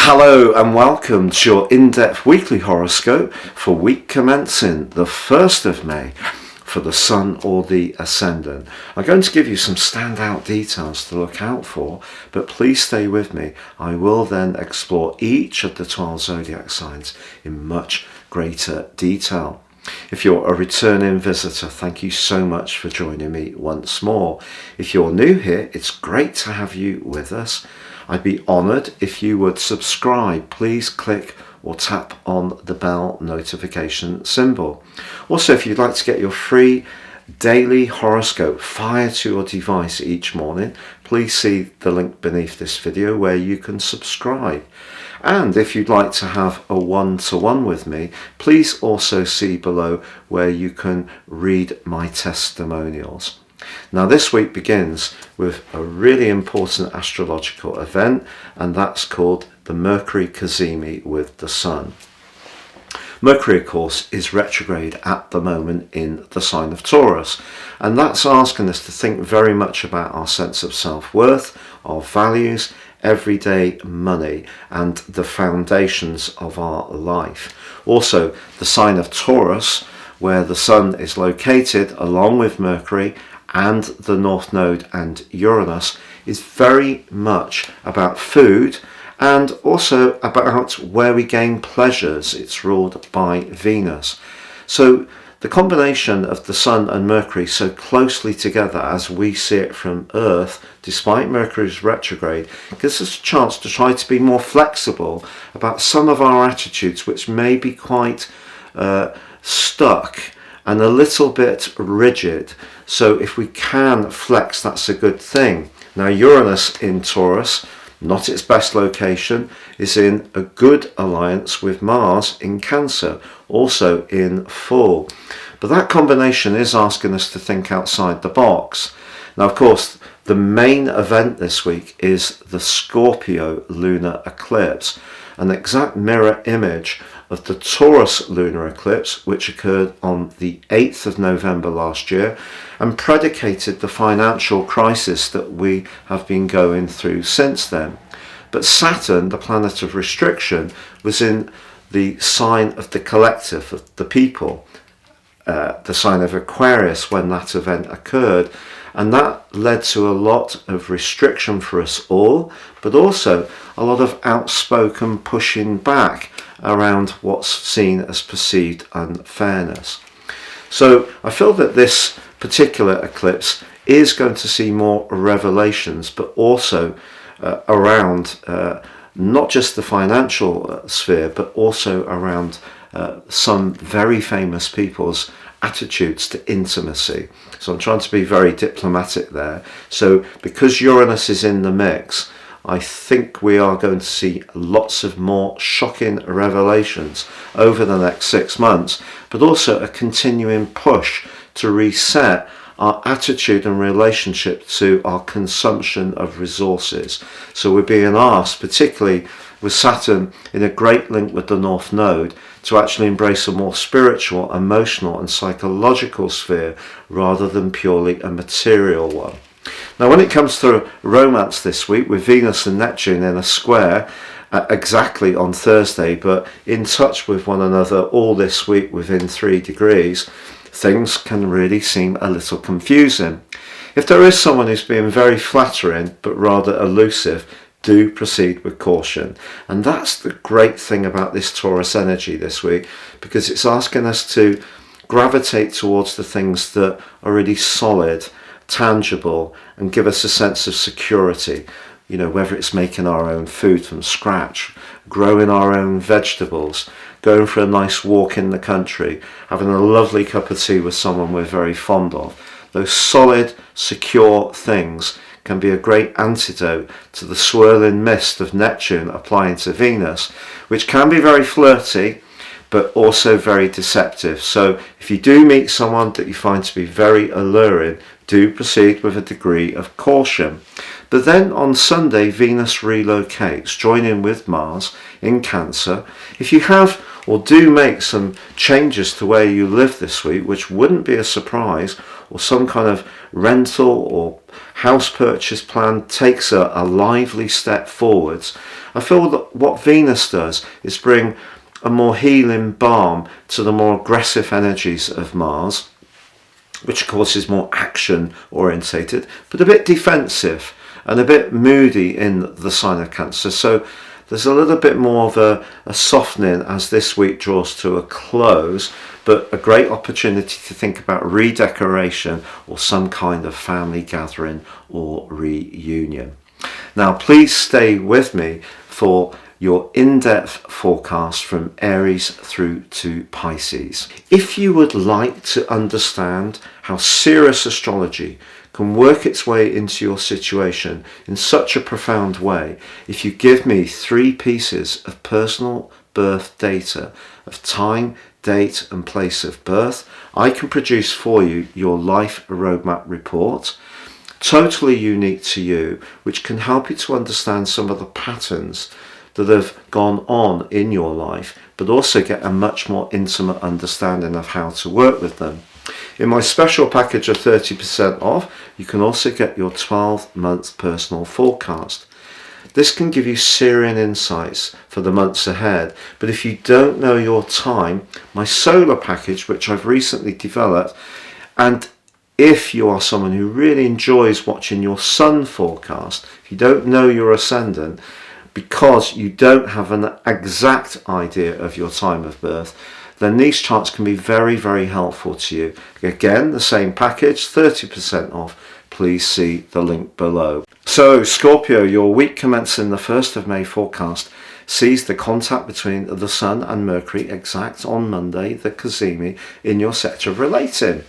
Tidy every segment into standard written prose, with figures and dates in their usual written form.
Hello and welcome to your in-depth weekly horoscope for week commencing the 1st of May for the Sun or the Ascendant. I'm going to give you some standout details to look out for, but please stay with me. I will then explore each of the 12 zodiac signs in much greater detail. If you're a returning visitor, thank you so much for joining me once more. If you're new here, it's great to have you with us. I'd be honoured if you would subscribe. Please click or tap on the bell notification symbol. Also, if you'd like to get your free daily horoscope fired to your device each morning, please see the link beneath this video where you can subscribe. And if you'd like to have a one-to-one with me, please also see below where you can read my testimonials. Now this week begins with a really important astrological event, and that's called the Mercury cazimi with the Sun. Mercury, of course, is retrograde at the moment in the sign of Taurus, and that's asking us to think very much about our sense of self-worth, our values, everyday money, and the foundations of our life. Also, the sign of Taurus, where the Sun is located along with Mercury and the North Node and Uranus, is very much about food and also about where we gain pleasures. It's ruled by Venus. So the combination of the Sun and Mercury so closely together as we see it from Earth, despite Mercury's retrograde, gives us a chance to try to be more flexible about some of our attitudes which may be quite stuck and a little bit rigid. So if we can flex, that's a good thing. Now Uranus in Taurus, not its best location, is in a good alliance with Mars in Cancer, also in full. But that combination is asking us to think outside the box. Now, of course, the main event this week is the Scorpio lunar eclipse, an exact mirror image of the Taurus lunar eclipse, which occurred on the 8th of November last year and predicated the financial crisis that we have been going through since then. But Saturn, the planet of restriction, was in the sign of the collective, of the people, the sign of Aquarius when that event occurred. And that led to a lot of restriction for us all, but also a lot of outspoken pushing back around what's seen as perceived unfairness. So I feel that this particular eclipse is going to see more revelations, but also around not just the financial sphere, but also around some very famous people's attitudes to intimacy. So I'm trying to be very diplomatic there. So because Uranus is in the mix, I think we are going to see lots of more shocking revelations over the next 6 months, but also a continuing push to reset our attitude and relationship to our consumption of resources. So we're being asked, particularly with Saturn in a great link with the North Node, to actually embrace a more spiritual, emotional and psychological sphere rather than purely a material one. Now when it comes to romance this week, with Venus and Neptune in a square exactly on Thursday, but in touch with one another all this week within 3 degrees, things can really seem a little confusing. If there is someone who's being very flattering but rather elusive, do proceed with caution. And that's the great thing about this Taurus energy this week, because it's asking us to gravitate towards the things that are really solid, tangible, and give us a sense of security. You know, whether it's making our own food from scratch, growing our own vegetables, going for a nice walk in the country, having a lovely cup of tea with someone we're very fond of. Those solid, secure things can be a great antidote to the swirling mist of Neptune applying to Venus, which can be very flirty, but also very deceptive. So if you do meet someone that you find to be very alluring, do proceed with a degree of caution. But then on Sunday, Venus relocates, joining with Mars in Cancer. If you have or do make some changes to where you live this week, which wouldn't be a surprise, or some kind of rental or house purchase plan takes a lively step forwards, I feel that what Venus does is bring a more healing balm to the more aggressive energies of Mars, which of course is more action orientated, but a bit defensive and a bit moody in the sign of Cancer. So there's a little bit more of a softening as this week draws to a close, but a great opportunity to think about redecoration or some kind of family gathering or reunion. Now, please stay with me for your in-depth forecast from Aries through to Pisces. If you would like to understand how Sirius astrology can work its way into your situation in such a profound way, if you give me 3 pieces of personal birth data of time, date and place of birth, I can produce for you your life roadmap report, totally unique to you, which can help you to understand some of the patterns that have gone on in your life, but also get a much more intimate understanding of how to work with them. In my special package of 30% off, you can also get your 12-month personal forecast. This can give you Sirian insights for the months ahead, but if you don't know your time, my solar package, which I've recently developed, and if you are someone who really enjoys watching your sun forecast, if you don't know your ascendant, because you don't have an exact idea of your time of birth, then these charts can be very, very helpful to you. Again, the same package, 30% off. Please see the link below. So, Scorpio, your week commencing the 1st of May forecast sees the contact between the Sun and Mercury exact on Monday, the Cazimi, in your sector of relating.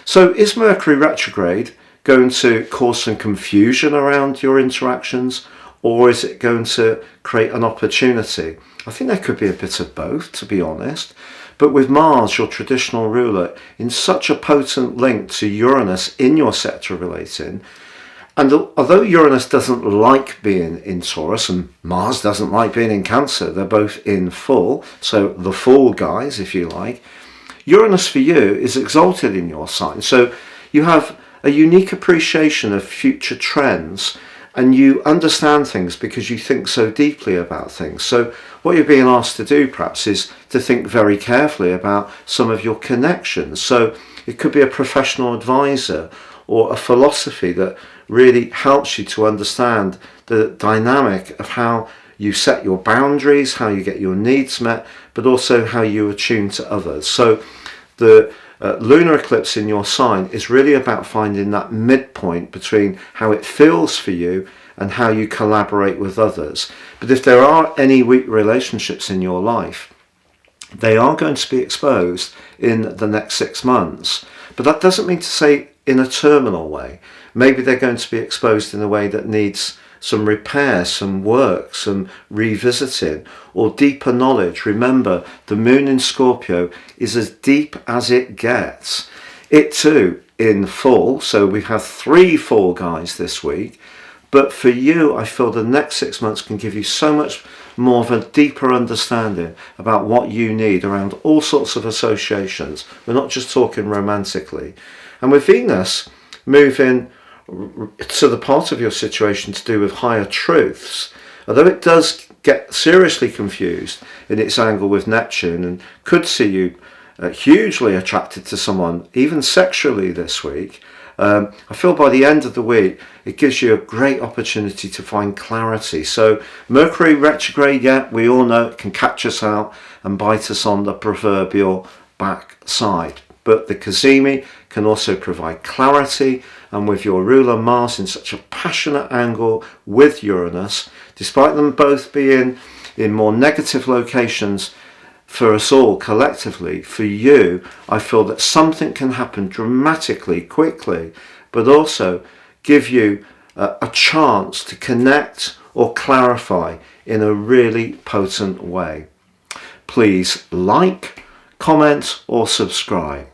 So, is Mercury retrograde going to cause some confusion around your interactions, or is it going to create an opportunity? I think there could be a bit of both, to be honest. But with Mars, your traditional ruler, in such a potent link to Uranus in your sector relating, and although Uranus doesn't like being in Taurus and Mars doesn't like being in Cancer, they're both in full, so the full guys, if you like, Uranus for you is exalted in your sign. So you have a unique appreciation of future trends, and you understand things because you think so deeply about things. So what you're being asked to do perhaps is to think very carefully about some of your connections. So it could be a professional advisor or a philosophy that really helps you to understand the dynamic of how you set your boundaries, how you get your needs met, but also how you attune to others. So the lunar eclipse in your sign is really about finding that midpoint between how it feels for you and how you collaborate with others. But if there are any weak relationships in your life, they are going to be exposed in the next 6 months. But that doesn't mean to say in a terminal way. Maybe they're going to be exposed in a way that needs some repair, some work, some revisiting, or deeper knowledge. Remember, the moon in Scorpio is as deep as it gets. It too in full, so we've had 3 full guys this week. But for you, I feel the next 6 months can give you so much more of a deeper understanding about what you need around all sorts of associations. We're not just talking romantically. And with Venus moving to the part of your situation to do with higher truths, although it does get seriously confused in its angle with Neptune and could see you hugely attracted to someone, even sexually this week, I feel by the end of the week it gives you a great opportunity to find clarity. So Mercury retrograde, yeah, we all know it can catch us out and bite us on the proverbial backside. But the Cazimi can also provide clarity, and with your ruler Mars in such a passionate angle with Uranus, despite them both being in more negative locations for us all collectively, for you, I feel that something can happen dramatically, quickly, but also give you a chance to connect or clarify in a really potent way. Please like, comment or subscribe.